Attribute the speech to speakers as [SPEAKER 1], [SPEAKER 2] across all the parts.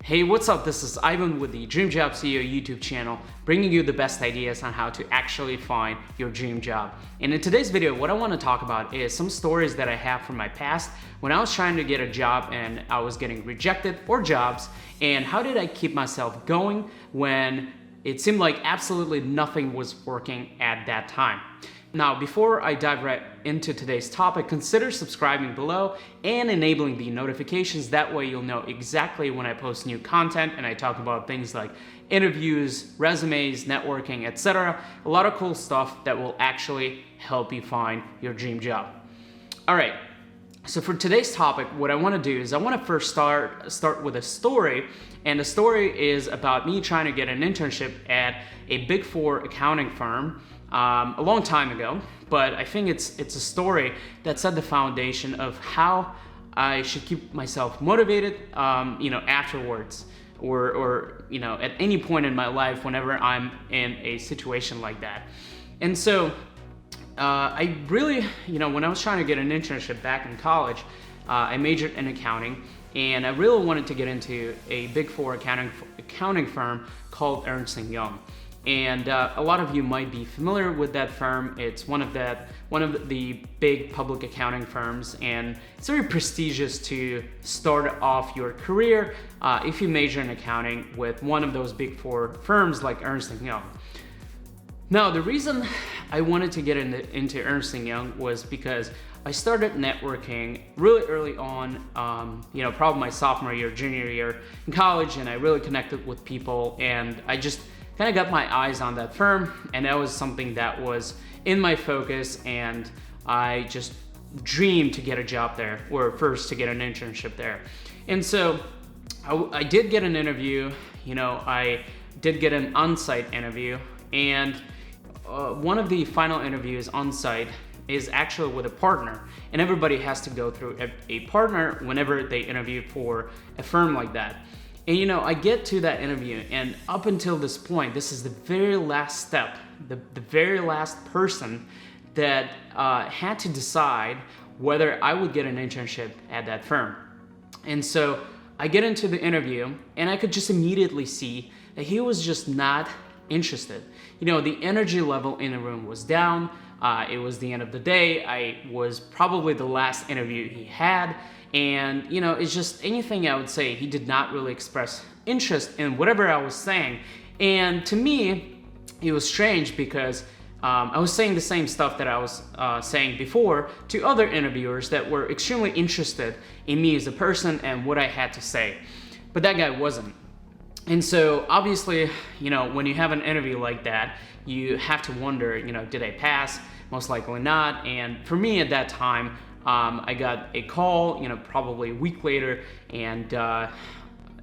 [SPEAKER 1] Hey, what's up? This is Ivan with the Dream Job CEO YouTube channel, bringing you the best ideas on how to actually find your dream job. And in today's video, what I want to talk about is some stories that I have from my past when I was trying to get a job and I was getting rejected or jobs, and how did I keep myself going when it seemed like absolutely nothing was working at that time. Now, before I dive right into today's topic, consider subscribing below and enabling the notifications. That way you'll know exactly when I post new content and I talk about things like interviews, resumes, networking, etc. A lot of cool stuff that will actually help you find your dream job. All right, so for today's topic, what I want to do is I want to first start with a story, and the story is about me trying to get an internship at a Big Four accounting firm a long time ago, but I think it's a story that set the foundation of how I should keep myself motivated, afterwards, or at any point in my life whenever I'm in a situation like that. And so I really, when I was trying to get an internship back in college, I majored in accounting, and I really wanted to get into a Big Four accounting firm called Ernst & Young. And a lot of you might be familiar with that firm. It's one of the big public accounting firms, and it's very prestigious to start off your career if you major in accounting with one of those Big Four firms like Ernst & Young. Now, the reason I wanted to get into Ernst & Young was because I started networking really early on, probably my sophomore year, junior year in college, and I really connected with people, and I just kind of got my eyes on that firm, and that was something that was in my focus, and I just dreamed to get a job there, or first to get an internship there. And so I did get an interview, I did get an on-site interview, and one of the final interviews on-site is actually with a partner, and everybody has to go through a partner whenever they interview for a firm like that. And I get to that interview, and up until this point, this is the very last step, the very last person that had to decide whether I would get an internship at that firm. And so I get into the interview, and I could just immediately see that he was just not interested. The energy level in the room was down. It was the end of the day. I was probably the last interview he had. And, it's just anything I would say, he did not really express interest in whatever I was saying. And to me, it was strange because I was saying the same stuff that I was saying before to other interviewers that were extremely interested in me as a person and what I had to say. But that guy wasn't. And so obviously, when you have an interview like that, you have to wonder, did I pass? Most likely not. And for me at that time, I got a call, probably a week later, and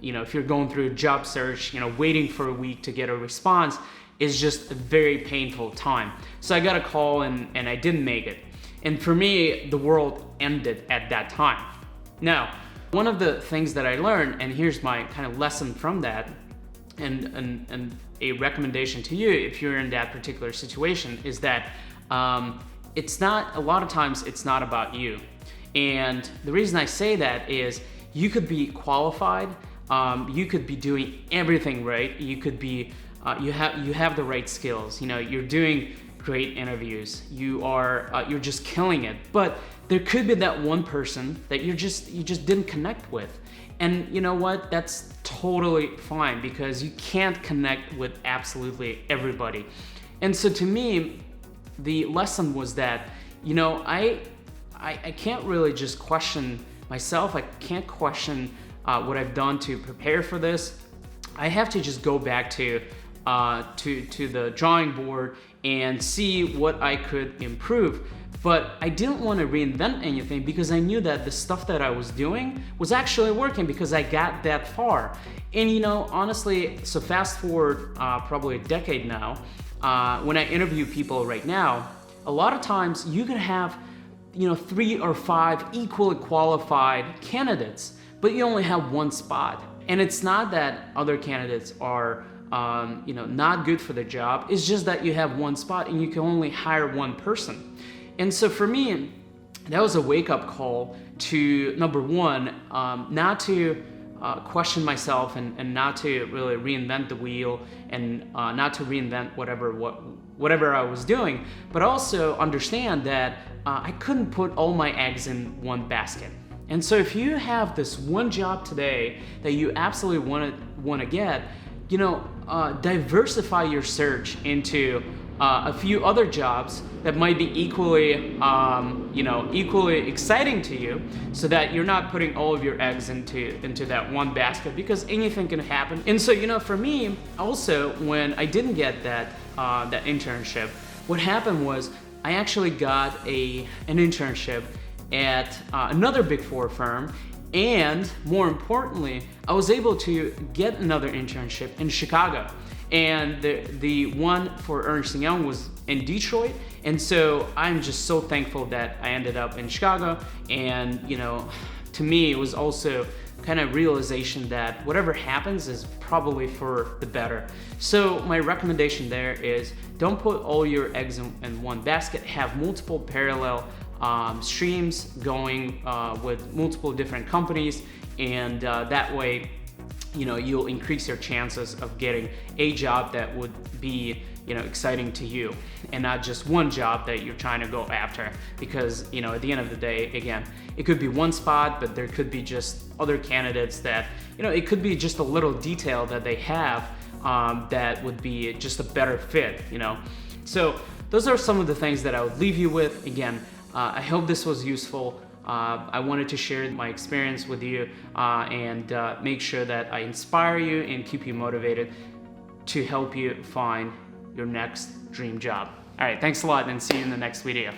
[SPEAKER 1] if you're going through a job search, waiting for a week to get a response is just a very painful time. So I got a call and I didn't make it. And for me, the world ended at that time. Now, one of the things that I learned, and here's my kind of lesson from that, and a recommendation to you if you're in that particular situation, is that a lot of times it's not about you. And the reason I say that is you could be qualified, you could be doing everything right, you could be, you have the right skills, you're doing great interviews, you're just killing it. But there could be that one person that you just didn't connect with. And you know what? That's totally fine, because you can't connect with absolutely everybody. And so to me, the lesson was that, I can't really just question myself. I can't question what I've done to prepare for this. I have to just go back to the drawing board and see what I could improve. But I didn't want to reinvent anything, because I knew that the stuff that I was doing was actually working, because I got that far. And honestly, so fast forward probably a decade now, when I interview people right now, a lot of times you can have 3 or 5 equally qualified candidates, but you only have one spot. And it's not that other candidates are not good for the job. It's just that you have one spot and you can only hire one person. And so for me, that was a wake-up call to, number one, not to question myself and not to really reinvent the wheel and not to reinvent whatever I was doing, but also understand that I couldn't put all my eggs in one basket. And so if you have this one job today that you absolutely want to get, you know, diversify your search into a few other jobs that might be equally, equally exciting to you, so that you're not putting all of your eggs into that one basket, because anything can happen. And so, you know, for me, also, when I didn't get that internship, what happened was I actually got an internship at another Big Four firm, and more importantly, I was able to get another internship in Chicago. And the one for Ernst & Young was in Detroit, and so I'm just so thankful that I ended up in Chicago. And you know, to me, it was also kind of realization that whatever happens is probably for the better. So my recommendation there is don't put all your eggs in one basket. Have multiple parallel streams going with multiple different companies, and that way, you know, you'll increase your chances of getting a job that would be, you know, exciting to you, and not just one job that you're trying to go after. Because, you know, at the end of the day, again, it could be one spot, but there could be just other candidates that, you know, it could be just a little detail that they have that would be just a better fit, you know. So those are some of the things that I would leave you with. Again, I hope this was useful. I wanted to share my experience with you and make sure that I inspire you and keep you motivated to help you find your next dream job. All right, thanks a lot, and see you in the next video.